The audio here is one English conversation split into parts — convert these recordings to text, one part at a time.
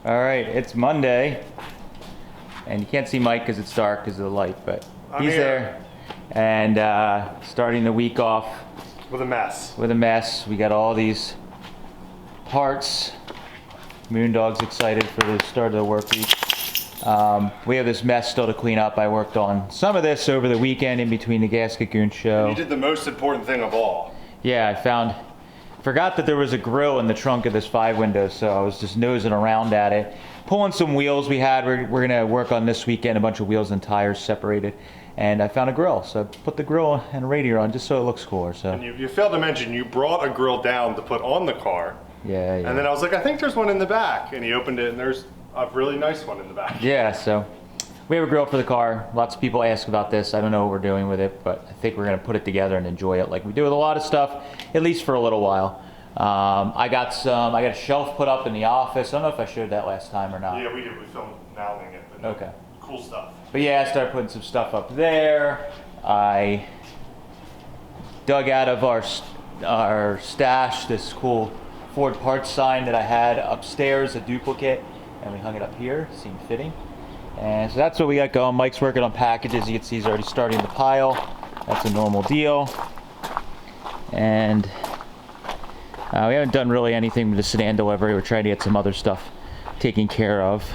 All right, it's Monday, and you can't see Mike because it's dark because of the light, but he's there. And starting the week off with a mess. We got all these parts. Moondog's excited for the start of the work week. We have this mess still to clean up. I worked on some of this over the weekend in between the Gasket Goon show. And you did the most important thing of all. Yeah, forgot that there was a grill in the trunk of this 5-window, so I was just nosing around at it. Pulling some wheels we had. We're going to work on this weekend, a bunch of wheels and tires separated. And I found a grill, so I put the grill and radiator on just so it looks cooler. So. And you failed to mention you brought a grill down to put on the car. Yeah. And then I was like, I think there's one in the back. And he opened it, and there's a really nice one in the back. Yeah, so we have a grill for the car. Lots of people ask about this. I don't know what we're doing with it, but I think we're going to put it together and enjoy it like we do with a lot of stuff, at least for a little while. I got a shelf put up in the office. I don't know if I showed that last time or not. Yeah, we did. We filmed nailing it. But okay. Cool stuff. But yeah, I started putting some stuff up there. I dug out of our stash this cool Ford parts sign that I had upstairs, a duplicate, and we hung it up here. Seemed fitting. And so that's what we got going. Mike's working on packages. You can see he's already starting the pile. That's a normal deal. And we haven't done really anything with the sedan delivery. We're trying to get some other stuff taken care of.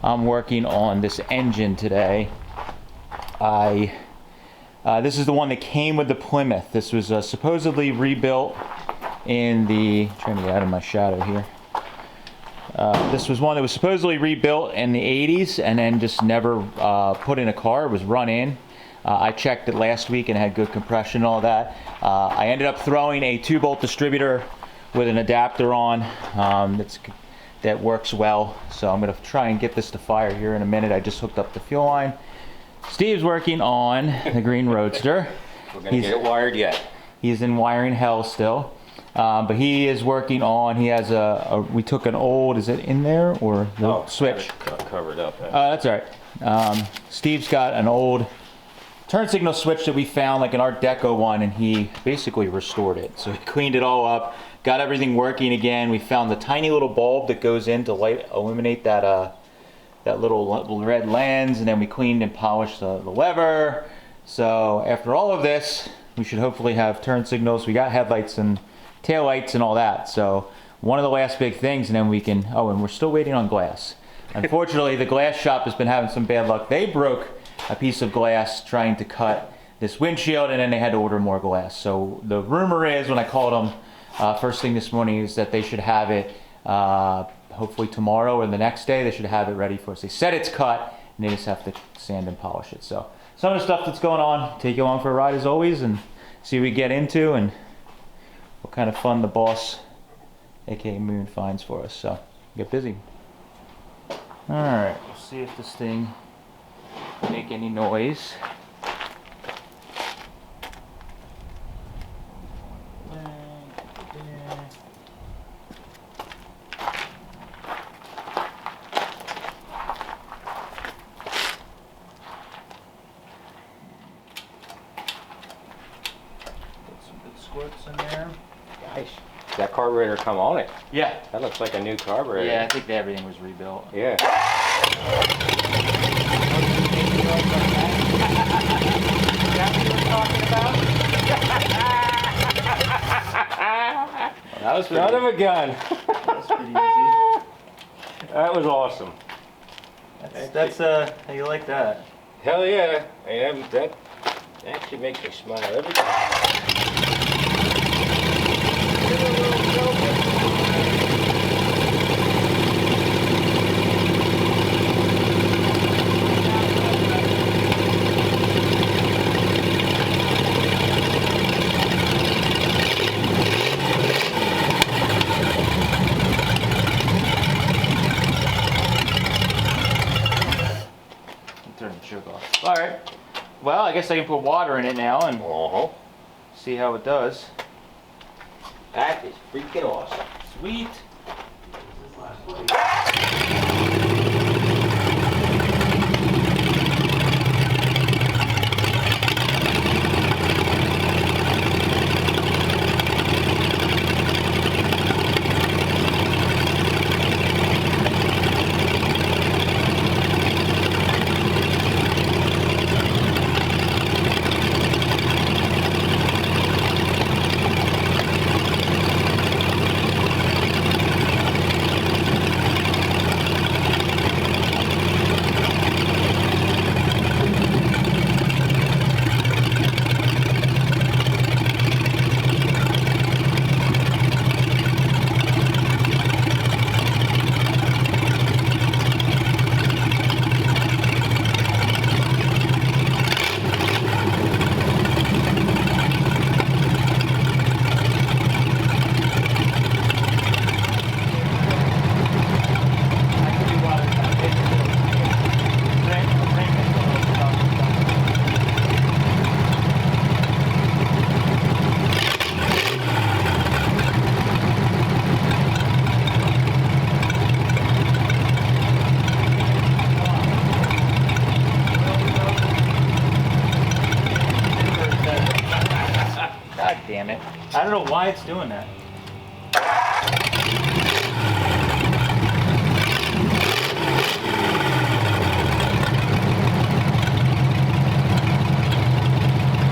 I'm working on this engine today. This is the one that came with the Plymouth. This was supposedly rebuilt in the... trying to get out of my shadow here. This was one that was supposedly rebuilt in the 80s and then just never put in a car. It was run in. I checked it last week and had good compression and all that. I ended up throwing a 2-bolt distributor with an adapter on that works well. So I'm going to try and get this to fire here in a minute. I just hooked up the fuel line. Steve's working on the green Roadster. We're going to get it wired yet. He's in wiring hell still. But he is working on, he has we took an old, is it in there or the switch? Covered up. That's all right. Steve's got an old turn signal switch that we found, like an Art Deco one, and he basically restored it. So he cleaned it all up, got everything working again. We found the tiny little bulb that goes in to illuminate that little red lens, and then we cleaned and polished the lever. So after all of this, we should hopefully have turn signals. We got headlights and tail lights and all that. So one of the last big things, and then we can, and we're still waiting on glass. Unfortunately, the glass shop has been having some bad luck. They broke a piece of glass trying to cut this windshield, and then they had to order more glass. So the rumor is, when I called them first thing this morning, is that they should have it hopefully tomorrow or the next day. They should have it ready for us. They said it's cut, and they just have to sand and polish it. So some of the stuff that's going on, take you along for a ride as always, and see what we get into and what kind of fun the boss, aka Moon, finds for us. So get busy. All right, we'll see if this thing make any noise. Squirts in there. Nice. Does that carburetor come on it? Yeah. That looks like a new carburetor. Yeah, I think everything was rebuilt. Yeah. That was Son of a gun. That was pretty easy. That was awesome. That's how you like that? Hell yeah. And that actually makes me smile every time. Turn the choke off. All right. Well, I guess I can put water in it now and see how it does. That is freaking awesome. Sweet. I don't know why it's doing that.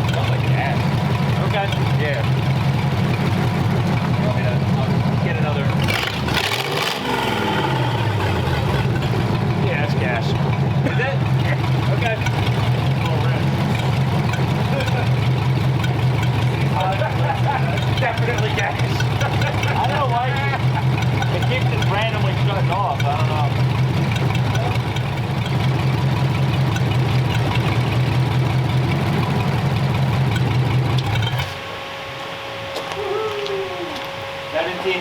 Smells like gas. Okay. Yeah. You want me to I'll get another? Yeah, it's gas. Is it? Okay. Definitely gas. I don't know why it keeps just randomly shutting off. I don't know.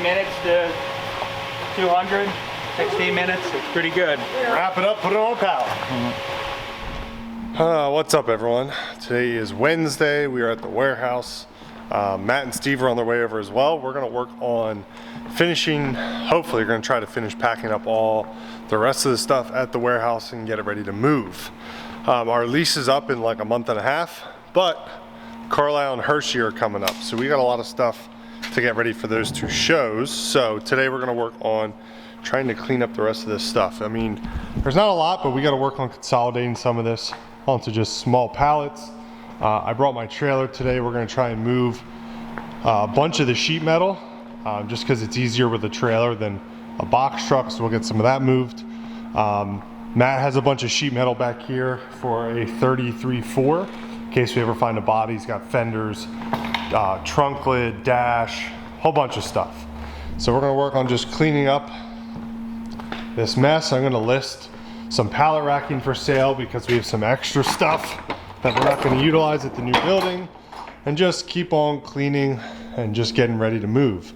Minutes to 200, 16 minutes. It's pretty good. Wrap it up, put it on pallet. What's up, everyone? Today is Wednesday. We are at the warehouse. Matt and Steve are on their way over as well. We're gonna work on finishing, hopefully we're gonna try to finish packing up all the rest of the stuff at the warehouse and get it ready to move. Our lease is up in like a month and a half, but Carlisle and Hershey are coming up. So we got a lot of stuff to get ready for those two shows. So today we're gonna work on trying to clean up the rest of this stuff. I mean, there's not a lot, but we gotta work on consolidating some of this onto just small pallets. I brought my trailer today. We're gonna try and move a bunch of the sheet metal just because it's easier with a trailer than a box truck, so we'll get some of that moved. Matt has a bunch of sheet metal back here for a 33.4 in case we ever find a body. He's got fenders, trunk lid, dash, whole bunch of stuff. So we're gonna work on just cleaning up this mess. I'm gonna list some pallet racking for sale because we have some extra stuff that we're not gonna utilize at the new building, and just keep on cleaning and just getting ready to move.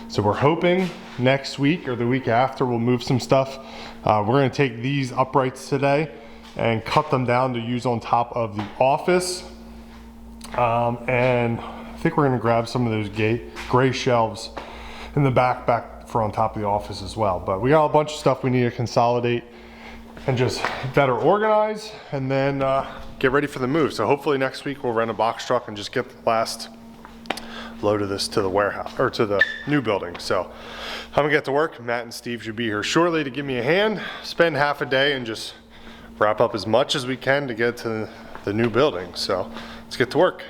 So we're hoping next week or the week after we'll move some stuff. We're gonna take these uprights today and cut them down to use on top of the office. And I think we're gonna grab some of those gray shelves in the back for on top of the office as well. But we got a bunch of stuff we need to consolidate and just better organize, and then get ready for the move. So hopefully next week we'll rent a box truck and just get the last load of this to the warehouse or to the new building. So I'm gonna get to work. Matt and Steve should be here shortly to give me a hand, spend half a day and just wrap up as much as we can to get to the new building. So let's get to work.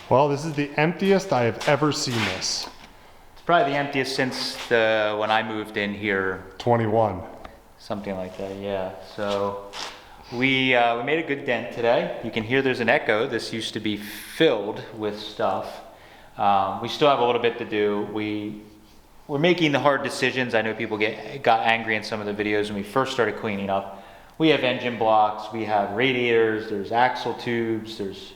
Well, this is the emptiest I have ever seen this. It's probably the emptiest since when I moved in here. 21. Something like that, yeah. So we made a good dent today. You can hear there's an echo. This used to be filled with stuff. We still have a little bit to do. We're making the hard decisions. I know people got angry in some of the videos when we first started cleaning up. We have engine blocks, we have radiators, there's axle tubes, there's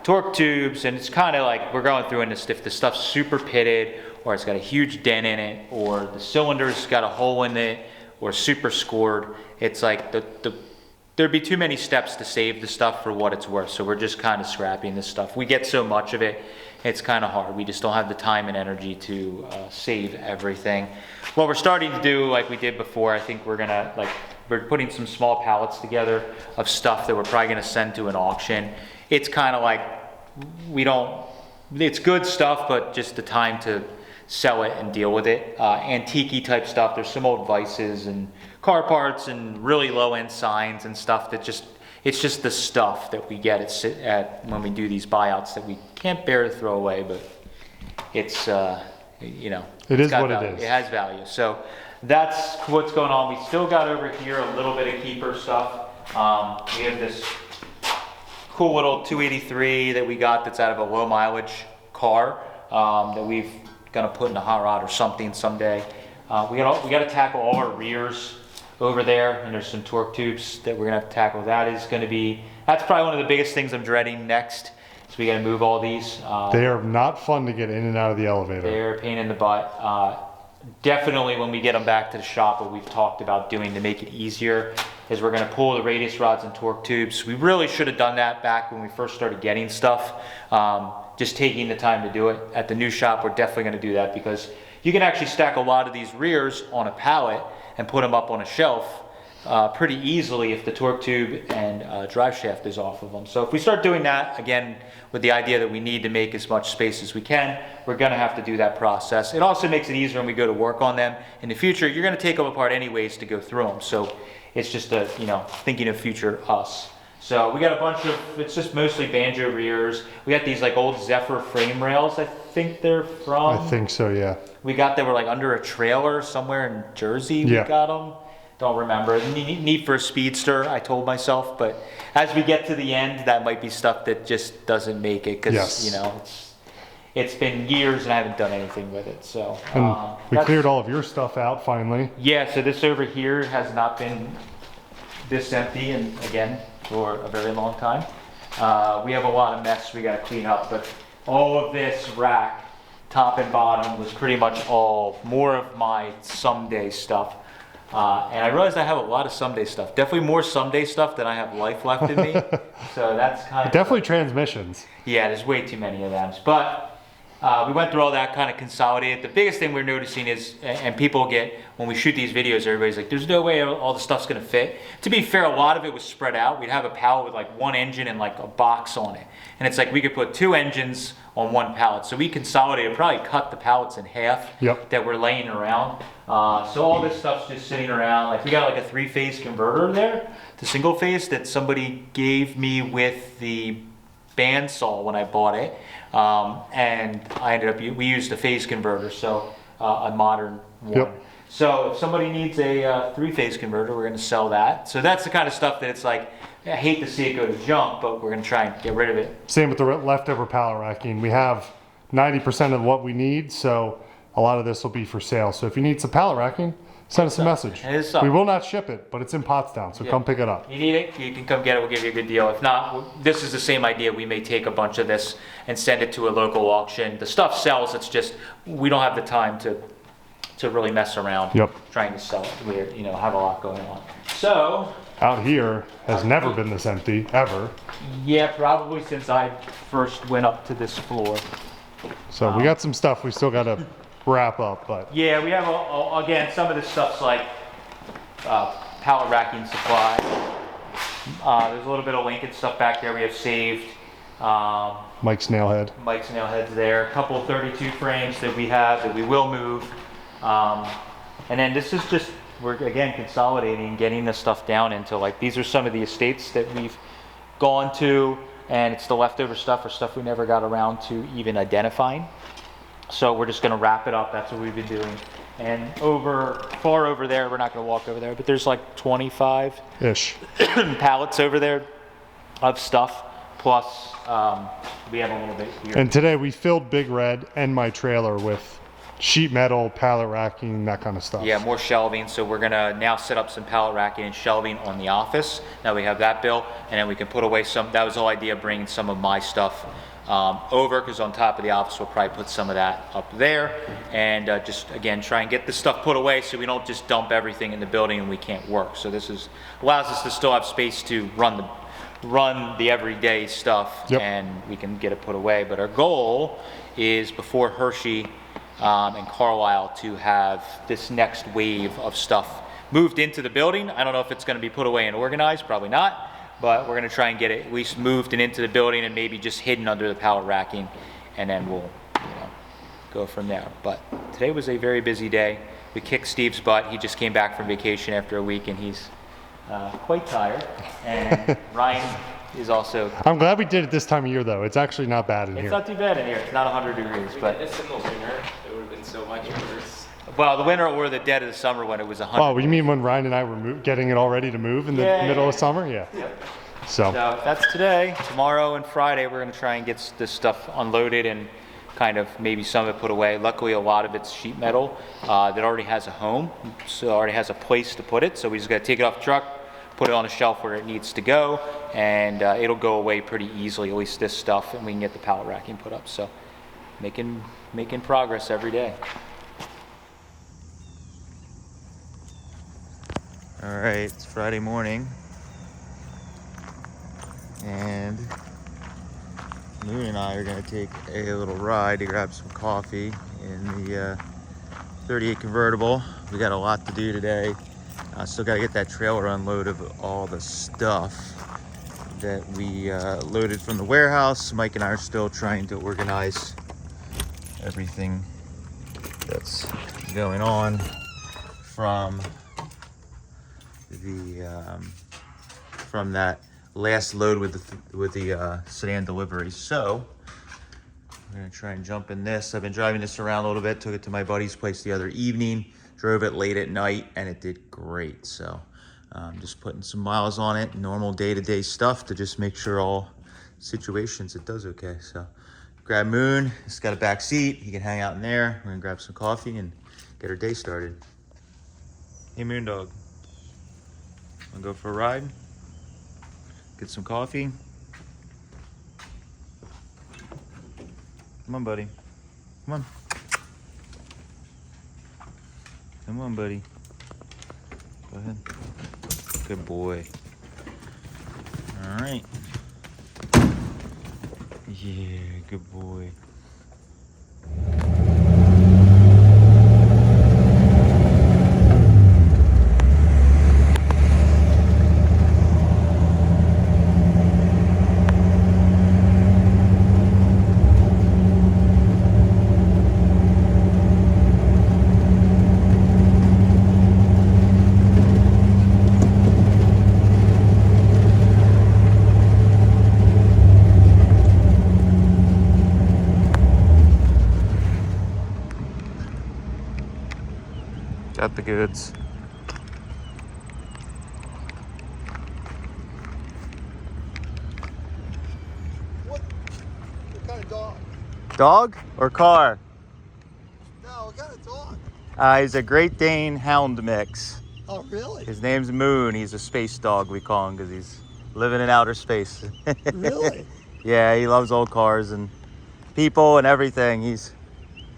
torque tubes, and it's kind of like we're going through, and if the stuff's super pitted, or it's got a huge dent in it, or the cylinder's got a hole in it, or super scored, it's like there'd be too many steps to save the stuff for what it's worth. So we're just kind of scrapping this stuff. We get so much of it, it's kind of hard. We just don't have the time and energy to save everything. What we're starting to do, like we did before, I think we're putting some small pallets together of stuff that we're probably gonna send to an auction. It's kind of like, it's good stuff, but just the time to sell it and deal with it. Antique-y type stuff, there's some old vices and car parts and really low-end signs and stuff that it's just the stuff that we get at when we do these buyouts that we can't bear to throw away, but it's, you know. It is what value. it is. It has value. So that's what's going on. We still got over here a little bit of keeper stuff. We have this cool little 283 that we got that's out of a low mileage car that we've gonna put in a hot rod or something someday. We got to tackle all our rears over there, and there's some torque tubes that we're gonna have to tackle. That's probably one of the biggest things I'm dreading next. So we got to move all these. They are not fun to get in and out of the elevator. They're a pain in the butt. Definitely when we get them back to the shop, what we've talked about doing to make it easier is we're going to pull the radius rods and torque tubes. We really should have done that back when we first started getting stuff. Just taking the time to do it. At the new shop, we're definitely going to do that because you can actually stack a lot of these rears on a pallet and put them up on a shelf pretty easily if the torque tube and drive shaft is off of them. So if we start doing that, again, with the idea that we need to make as much space as we can, we're going to have to do that process. It also makes it easier when we go to work on them. In the future, you're going to take them apart anyways to go through them. So it's just thinking of future us. So we got a bunch of, it's just mostly banjo rears. We got these like old Zephyr frame rails, I think they're from. I think so, yeah. We got, they were like under a trailer somewhere in Jersey. Yeah. We got them. Don't remember. Neat for a speedster, I told myself, but as we get to the end, that might be stuff that just doesn't make it because yes. It's been years and I haven't done anything with it. So we cleared all of your stuff out finally. Yeah, so this over here has not been this empty, and again, for a very long time. We have a lot of mess we got to clean up, but all of this rack, top and bottom, was pretty much all more of my someday stuff. And I realized I have a lot of someday stuff. Definitely more someday stuff than I have life left in me. So that's kind of... Definitely transmissions. Yeah, there's way too many of them. But we went through all that, kind of consolidated. The biggest thing we're noticing is, and people get, when we shoot these videos, everybody's like, there's no way all the stuff's going to fit. To be fair, a lot of it was spread out. We'd have a pallet with like one engine and like a box on it. And it's like we could put two engines on one pallet. So we consolidated, probably cut the pallets in half that were laying around. So all this stuff's just sitting around. Like we got like a 3-phase converter there, the single phase that somebody gave me with the bandsaw when I bought it. And I ended up, we used a phase converter, so a modern one. Yep. So if somebody needs a 3-phase converter, we're gonna sell that. So that's the kind of stuff that it's like, I hate to see it go to junk, but we're gonna try and get rid of it. Same with the leftover pallet racking. We have 90% of what we need, so a lot of this will be for sale. So if you need some pallet racking, send us a message. We will not ship it, but it's in Pottstown, so come pick it up. You need it, you can come get it, we'll give you a good deal. If not, this is the same idea. We may take a bunch of this and send it to a local auction. The stuff sells, it's just, we don't have the time to really mess around trying to sell it. We have a lot going on. So, out here has never been this empty, ever. Yeah, probably since I first went up to this floor. So we got some stuff we still got to wrap up, but. Yeah, we have, again, some of this stuff's like pallet racking supply. There's a little bit of Lincoln stuff back there we have saved. Mike's nailhead. Mike's nailhead's there. A couple 32 frames that we have that we will move. And then this is just, we're again consolidating, getting this stuff down into like, these are some of the estates that we've gone to. and it's the leftover stuff or stuff we never got around to even identifying. So we're just gonna wrap it up. That's what we've been doing. And far over there, we're not gonna walk over there, but there's like 25-ish pallets over there of stuff. Plus, we have a little bit here. And today we filled Big Red and my trailer with sheet metal, pallet racking, that kind of stuff. Yeah, more shelving. So we're gonna now set up some pallet racking and shelving on the office. Now we have that built, and then we can put away some. That was the whole idea, bringing some of my stuff over, because on top of the office we'll probably put some of that up there, and just again try and get the stuff put away so we don't just dump everything in the building and we can't work. So this allows us to still have space to run the everyday stuff. Yep. And we can get it put away. But our goal is before Hershey and Carlisle to have this next wave of stuff moved into the building. I don't know if it's going to be put away and organized, probably not, but we're going to try and get it at least moved and into the building and maybe just hidden under the pallet racking, and then we'll go from there. But today was a very busy day. We kicked Steve's butt. He just came back from vacation after a week and he's quite tired. And Ryan is also... I'm glad we did it this time of year though. It's actually not bad in here. It's not too bad in here. It's not 100 degrees, but... It's in the winter. It would have been so much worse. Well, the winter or the dead of the summer when it was 100. Oh, you mean when Ryan and I were getting it all ready to move in the middle of summer? Yeah. Yep. So that's today. Tomorrow and Friday we're going to try and get this stuff unloaded and kind of maybe some of it put away. Luckily a lot of it's sheet metal that already has a home, so already has a place to put it. So we just got to take it off the truck, put it on a shelf where it needs to go, and it'll go away pretty easily, at least this stuff, and we can get the pallet racking put up. So making progress every day. All right, it's Friday morning, and Moon and I are gonna take a little ride to grab some coffee in the 38 convertible. We got a lot to do today. Still gotta get that trailer unloaded of all the stuff that we loaded from the warehouse. Mike and I are still trying to organize everything that's going on from that last load with the sedan delivery. So I'm gonna try and jump in this. I've been driving this around a little bit. Took it to my buddy's place the other evening. Drove it late at night and it did great. So just putting some miles on it, normal day-to-day stuff to just make sure all situations it does okay. So grab Moon. It's got a back seat. He can hang out in there. We're gonna grab some coffee and get our day started. Hey, Moon Dog. Wanna go for a ride? Get some coffee? Come on, buddy. Come on. Come on, buddy. Go ahead. Good boy. All right. Yeah, good boy. Got the goods. What kind of dog? Dog or car? No, what kind of dog? He's a Great Dane Hound mix. Oh, really? His name's Moon. He's a space dog, we call him, because he's living in outer space. Really? Yeah, he loves old cars and people and everything.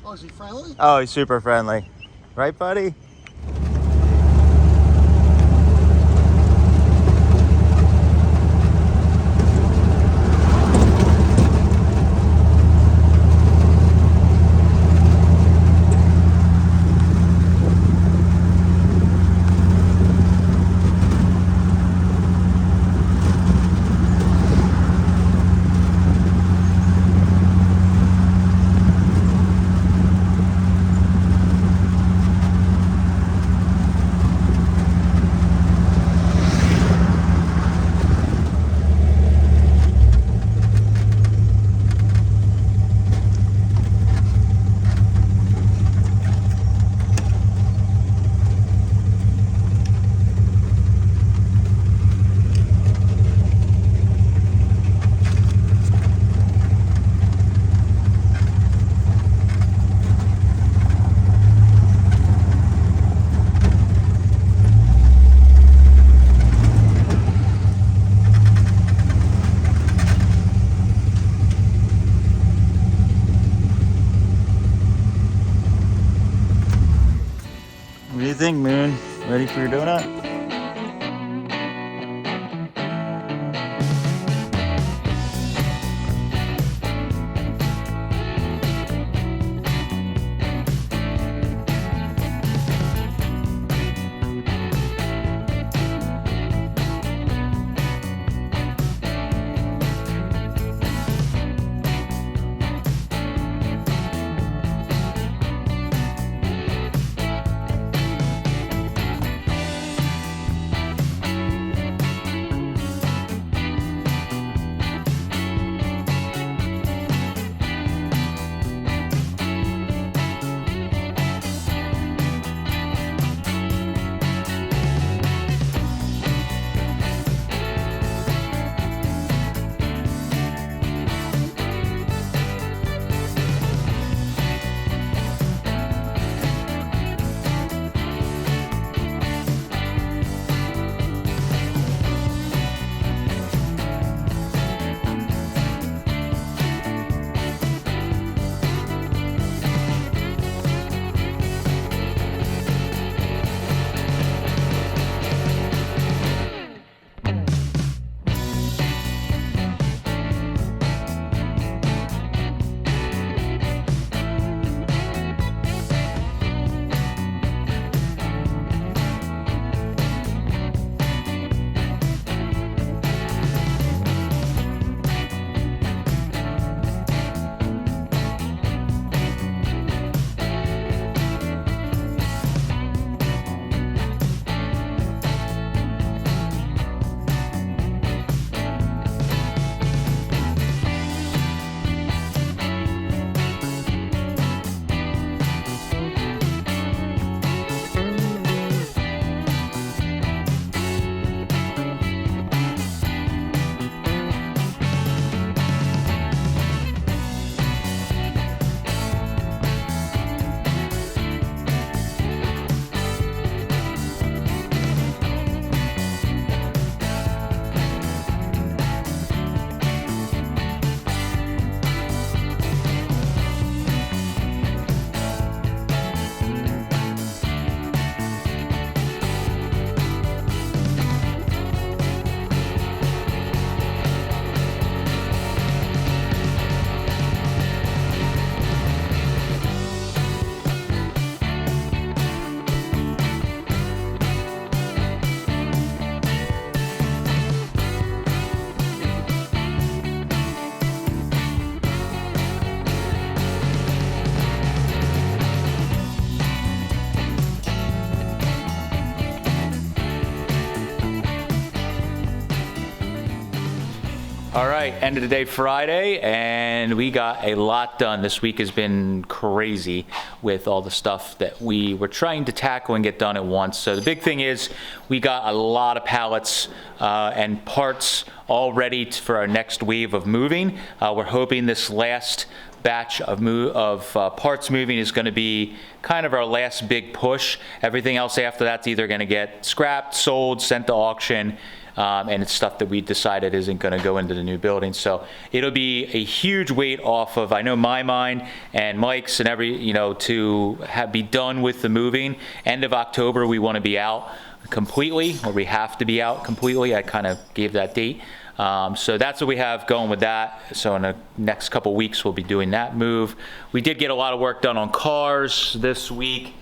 Oh, is he friendly? Oh, he's super friendly. Right, buddy? think, Moon? Ready for your donut? All right, end of the day Friday, and we got a lot done. This week has been crazy with all the stuff that we were trying to tackle and get done at once. So the big thing is we got a lot of pallets and parts all ready for our next wave of moving. We're hoping this last batch of parts moving is going to be kind of our last big push. Everything else after that's either going to get scrapped, sold, sent to auction, and it's stuff that we decided isn't going to go into the new building. So it'll be a huge weight off of, I know, my mind and Mike's and to be done with the moving. End of October, we want to be out completely, or we have to be out completely. I kind of gave that date. So that's what we have going with that. So in the next couple weeks, we'll be doing that move. We did get a lot of work done on cars this week.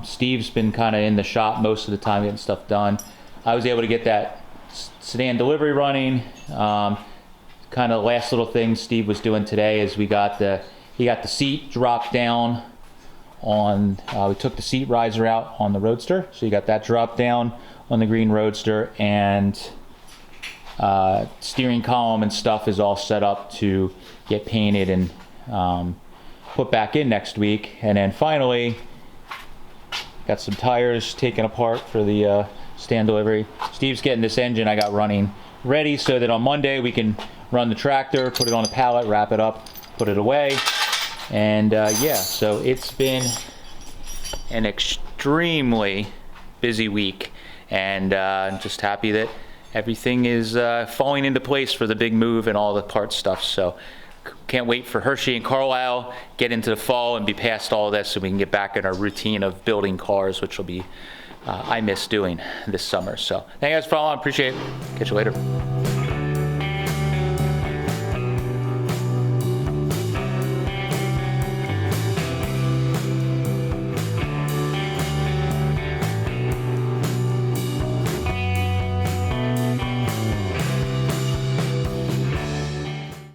Steve's been kind of in the shop most of the time getting stuff done. I was able to get that sedan delivery running. Kind of last little thing Steve was doing today is he got the seat dropped down on, we took the seat riser out on the Roadster. So you got that dropped down on the green Roadster, and steering column and stuff is all set up to get painted and put back in next week. And then finally, got some tires taken apart for the stand delivery. Steve's getting this engine I got running ready so that on Monday we can run the tractor, put it on a pallet, wrap it up, put it away. And yeah, so it's been an extremely busy week, and I'm just happy that everything is falling into place for the big move and all the parts stuff. So can't wait for Hershey and Carlisle, get into the fall and be past all of this so we can get back in our routine of building cars, which will be, I miss doing this summer. So thank you guys for following. Appreciate it. Catch you later.